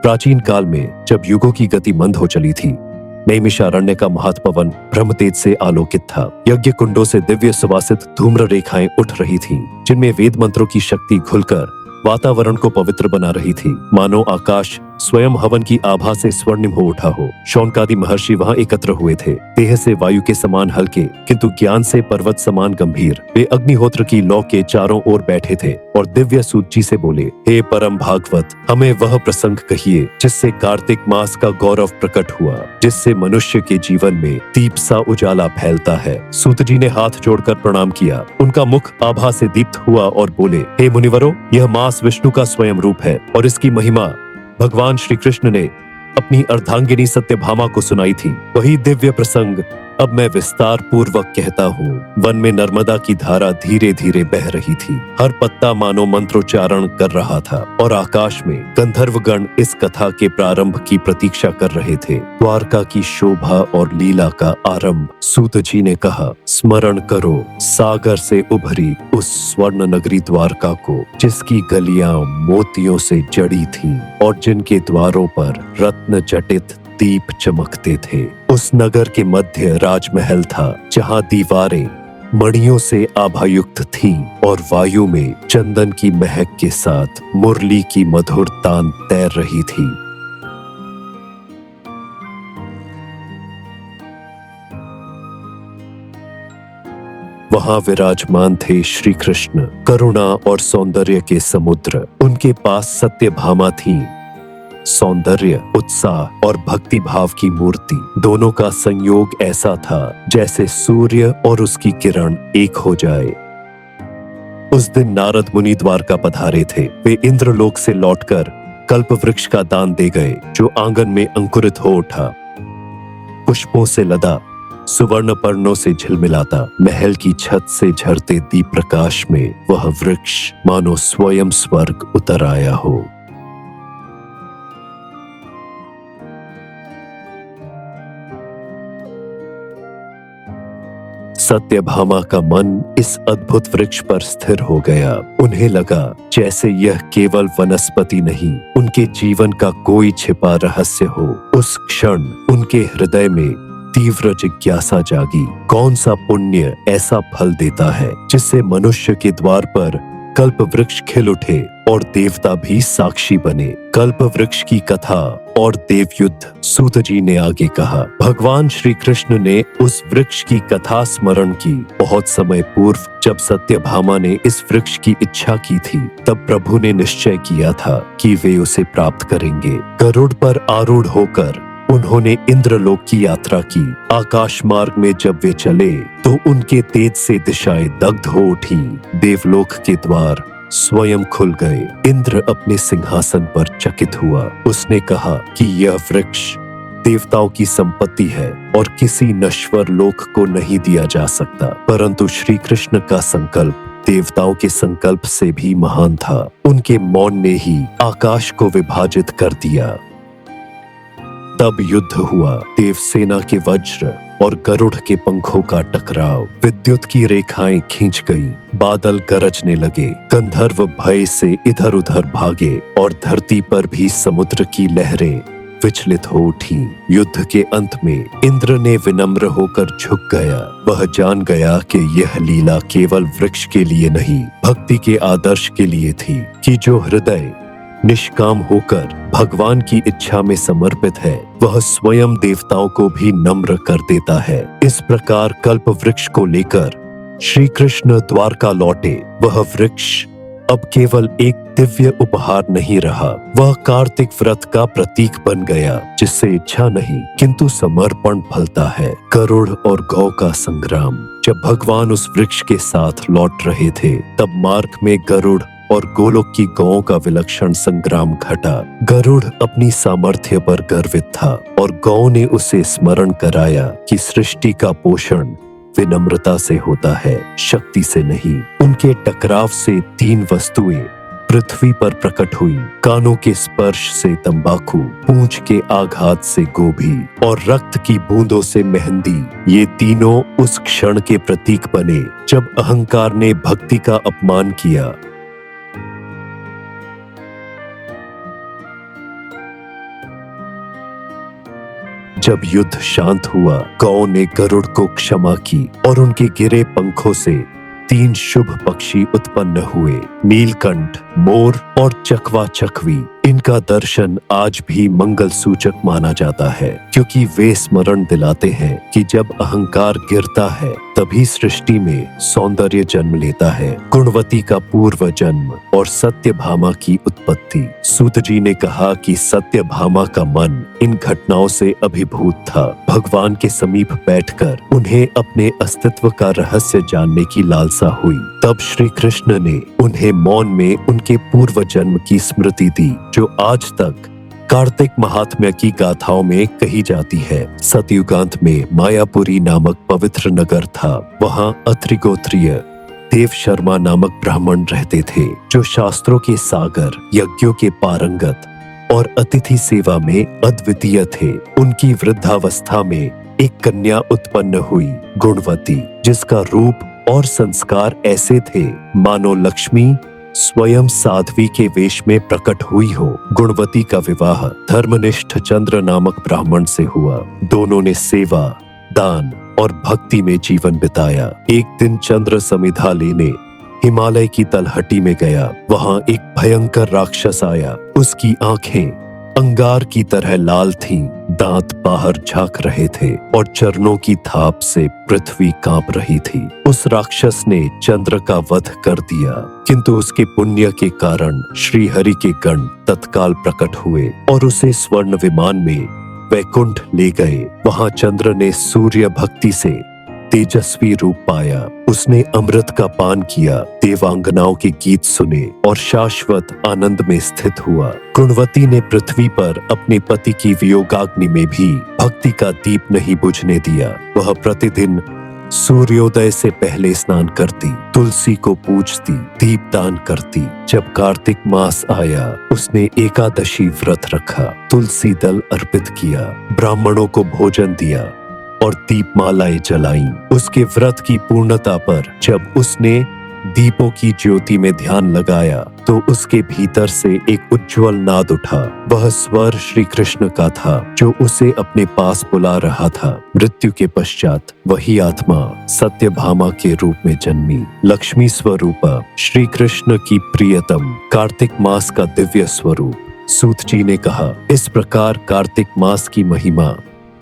प्राचीन काल में जब युगों की गति मंद हो चली थी, नैमिषारण्य का महात्पवन ब्रह्मतेज से आलोकित था। यज्ञ कुंडों से दिव्य सुवासित धूम्र रेखाएं उठ रही थीं, जिनमें वेद मंत्रों की शक्ति घुलकर वातावरण को पवित्र बना रही थी। मानो आकाश स्वयं हवन की आभा से स्वर्णिम हो उठा हो। शौनकादि महर्षि वहां एकत्र हुए थे। देह से वायु के समान हल्के, किंतु ज्ञान से पर्वत समान गंभीर। वे अग्निहोत्र की लौ के चारों ओर बैठे थे और दिव्य सूत जी से बोले, हे परम भागवत, हमें वह प्रसंग कहिए जिससे कार्तिक मास का गौरव प्रकट हुआ, जिससे मनुष्य के जीवन में दीप सा उजाला फैलता है। सूत जी ने हाथ जोड़कर प्रणाम किया। उनका मुख आभा से दीप्त हुआ और बोले, हे मुनिवरों, यह मास विष्णु का स्वयं रूप है और इसकी महिमा भगवान श्री कृष्ण ने अपनी अर्धांगिनी सत्यभामा को सुनाई थी। वही दिव्य प्रसंग अब मैं विस्तार पूर्वक कहता हूँ। वन में नर्मदा की धारा धीरे धीरे बह रही थी। हर पत्ता मानो मंत्रोच्चारण कर रहा था और आकाश में गंधर्वगण इस कथा के प्रारंभ की प्रतीक्षा कर रहे थे। द्वारका की शोभा और लीला का आरंभ। सूत जी ने कहा, स्मरण करो सागर से उभरी उस स्वर्ण नगरी द्वारका को, जिसकी गलियां मोतियों से जड़ी थीं और जिनके द्वारों पर रत्न जटित दीप चमकते थे। उस नगर के मध्य राजमहल था, जहां दीवारें मणियों से आभायुक्त थीं और वायु में चंदन की महक के साथ मुरली की मधुर तान तैर रही थी। वहां विराजमान थे श्री कृष्ण, करुणा और सौंदर्य के समुद्र। उनके पास सत्यभामा थी, सौंदर्य, उत्साह और भक्ति भाव की मूर्ति। दोनों का संयोग ऐसा था जैसे सूर्य और उसकी किरण एक हो जाए। उस दिन नारद मुनि द्वारका पधारे थे। वे इंद्रलोक से लौटकर कल्प वृक्ष का दान दे गए, जो आंगन में अंकुरित हो उठा, पुष्पों से लदा, सुवर्ण पर्णों से झिलमिलाता। महल की छत से झरते दीप प्रकाश में वह वृक्ष मानो स्वयं स्वर्ग उतर आया हो। सत्यभामा का मन इस अद्भुत वृक्ष पर स्थिर हो गया। उन्हें लगा जैसे यह केवल वनस्पति नहीं, उनके जीवन का कोई छिपा रहस्य हो। उस क्षण उनके हृदय में तीव्र जिज्ञासा जागी। कौन सा पुण्य ऐसा फल देता है जिससे मनुष्य के द्वार पर कल्प वृक्ष खिल उठे और देवता भी साक्षी बने। कल्प वृक्ष की कथा और देवयुद्ध। सूत जी ने आगे कहा, भगवान श्री कृष्ण ने उस वृक्ष की कथा स्मरण की। बहुत समय पूर्व जब सत्यभामा ने इस वृक्ष की इच्छा की थी, तब प्रभु ने निश्चय किया था कि वे उसे प्राप्त करेंगे। गरुड़ पर आरूढ़ होकर उन्होंने इंद्रलोक की यात्रा की। आकाश मार्ग में जब वे चले तो उनके तेज से दिशाएं दग्ध हो उठी। देवलोक के द्वार स्वयं खुल गए। इंद्र अपने सिंहासन पर चकित हुआ। उसने कहा कि यह वृक्ष देवताओं की संपत्ति है और किसी नश्वर लोक को नहीं दिया जा सकता, परंतु श्री कृष्ण का संकल्प देवताओं के संकल्प से भी महान था। उनके मौन ने ही आकाश को विभाजित कर दिया। तब युद्ध हुआ। देवसेना के वज्र और गरुड़ के पंखों का टकराव। विद्युत की रेखाएं खींच गई। बादल गरजने लगे। गंधर्व भय से इधर उधर भागे और धरती पर भी समुद्र की लहरें विचलित हो उठी। युद्ध के अंत में इंद्र ने विनम्र होकर झुक गया। वह जान गया कि यह लीला केवल वृक्ष के लिए नहीं, भक्ति के आदर्श के लिए थी, कि जो हृदय निष्काम होकर भगवान की इच्छा में समर्पित है, वह स्वयं देवताओं को भी नम्र कर देता है। इस प्रकार कल्प वृक्ष को लेकर श्री कृष्ण द्वारका लौटे। वह वृक्ष अब केवल एक दिव्य उपहार नहीं रहा, वह कार्तिक व्रत का प्रतीक बन गया, जिससे इच्छा नहीं किंतु समर्पण फलता है। गरुड़ और गौ का संग्राम। जब भगवान उस वृक्ष के साथ लौट रहे थे, तब मार्ग में गरुड़ और गोलोक की गौओं का विलक्षण संग्राम घटा। गरुड़ अपनी सामर्थ्य पर गर्वित था और गौ ने उसे स्मरण कराया कि सृष्टि का पोषण विनम्रता से होता है, शक्ति से नहीं। उनके टकराव से 3 वस्तुएं पृथ्वी पर प्रकट हुई। कानों के स्पर्श से तंबाकू, पूंछ के आघात से गोभी और रक्त की बूंदों से मेहंदी। ये तीनों उस क्षण के प्रतीक बने जब अहंकार ने भक्ति का अपमान किया। जब युद्ध शांत हुआ, गौ ने गरुड़ को क्षमा की और उनके गिरे पंखों से 3 शुभ पक्षी उत्पन्न हुए, नीलकंठ, मोर और चकवा चकवी। इनका दर्शन आज भी मंगल सूचक माना जाता है, क्योंकि वे स्मरण दिलाते हैं कि जब अहंकार गिरता है तभी सृष्टि में सौंदर्य जन्म लेता है। गुणवती का पूर्व जन्म और सत्यभामा की उत्पत्ति। सूत जी ने कहा कि सत्यभामा का मन इन घटनाओं से अभिभूत था। भगवान के समीप बैठकर उन्हें अपने अस्तित्व का रहस्य जानने की लालसा हुई। तब श्री कृष्ण ने उन्हें मौन में उनके पूर्व जन्म की स्मृति दी, जो आज तक कार्तिक महात्म्य की गाथाओं में कही जाती है। सतयुगांत में मायापुरी नामक पवित्र नगर था। वहाँ अत्रिगोत्रीय देव शर्मा नामक ब्राह्मण रहते थे, जो शास्त्रों के सागर, यज्ञों के पारंगत और अतिथि सेवा में अद्वितीय थे। उनकी वृद्धावस्था में एक कन्या उत्पन्न हुई, गुणवती, जिसका रूप और संस्कार ऐसे थे मानो लक्ष्मी स्वयं साध्वी के वेश में प्रकट हुई हो। गुणवती का विवाह धर्मनिष्ठ चंद्र नामक ब्राह्मण से हुआ। दोनों ने सेवा, दान और भक्ति में जीवन बिताया। एक दिन चंद्र समिधा लेने हिमालय की तलहटी में गया। वहां एक भयंकर राक्षस आया। उसकी आंखें अंगार की तरह लाल थीं, दांत बाहर झांक रहे थे और चरणों की थाप से पृथ्वी कांप रही थी। उस राक्षस ने चंद्र का वध कर दिया, किंतु उसके पुण्य के कारण श्री हरि के गण तत्काल प्रकट हुए और उसे स्वर्ण विमान में वैकुंठ ले गए। वहां चंद्र ने सूर्य भक्ति से तेजस्वी रूप पाया। उसने अमृत का पान किया, देवांगनाओं के गीत सुने और शाश्वत आनंद में स्थित हुआ। गुणवती ने पृथ्वी पर अपने पति की वियोगाग्नि में भी भक्ति का दीप नहीं बुझने दिया। वह प्रतिदिन सूर्योदय से पहले स्नान करती, तुलसी को पूजती, दीपदान करती। जब कार्तिक मास आया, उसने एकादशी व्रत रखा, तुलसी दल अर्पित किया, ब्राह्मणों को भोजन दिया और दीपमालाएं जलाईं। उसके व्रत की पूर्णता पर जब उसने दीपों की ज्योति में ध्यान लगाया, तो उसके भीतर से एक उज्जवल नाद उठा। वह स्वर श्री कृष्ण का था, जो उसे अपने पास बुला रहा था। मृत्यु के पश्चात वही आत्मा सत्यभामा के रूप में जन्मी। लक्ष्मी स्वरूपा श्री कृष्ण की प्रियतम, कार्तिक मास का दिव्य स्वरूप। सूत जी ने कहा, इस प्रकार कार्तिक मास की महिमा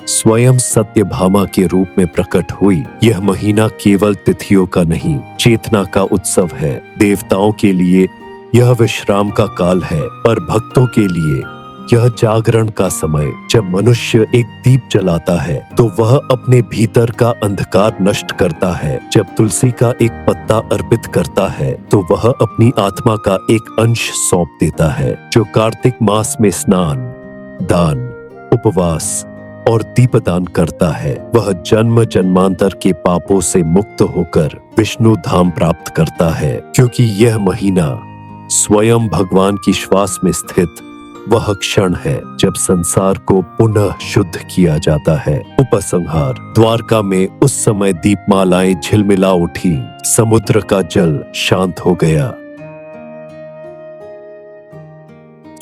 स्वयं सत्यभामा के रूप में प्रकट हुई। यह महीना केवल तिथियों का नहीं, चेतना का उत्सव है। देवताओं के लिए यह विश्राम का काल है, पर भक्तों के लिए यह जागरण का समय। जब मनुष्य एक दीप जलाता है तो वह अपने भीतर का अंधकार नष्ट करता है। जब तुलसी का एक पत्ता अर्पित करता है तो वह अपनी आत्मा का एक अंश सौंप देता है। जो कार्तिक मास में स्नान, दान, उपवास और दीपदान करता है, वह जन्म जन्मांतर के पापों से मुक्त होकर विष्णु धाम प्राप्त करता है, क्योंकि यह महीना स्वयं भगवान की श्वास में स्थित वह क्षण है जब संसार को पुनः शुद्ध किया जाता है। उपसंहार। द्वारका में उस समय दीपमालाएं झिलमिला उठी, समुद्र का जल शांत हो गया।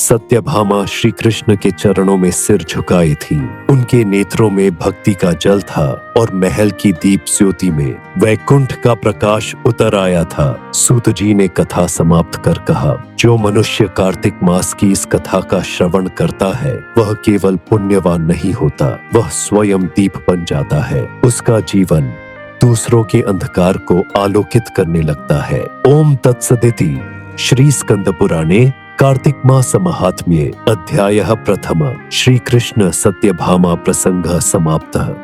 सत्यभामा श्री कृष्ण के चरणों में सिर झुकाई थी। उनके नेत्रों में भक्ति का जल था और महल की दीप ज्योति में वैकुंठ का प्रकाश उतर आया था। सूत जी ने कथा समाप्त कर कहा, जो मनुष्य कार्तिक मास की इस कथा का श्रवण करता है, वह केवल पुण्यवान नहीं होता, वह स्वयं दीप बन जाता है। उसका जीवन दूसरों के अंधकार को आलोकित करने लगता है। ओम तत्सदिति। श्री स्कंद पुराणे कार्तिक मास महात्म्ये अध्यायः प्रथमः। श्री कृष्ण सत्यभामा प्रसंगः समाप्तः।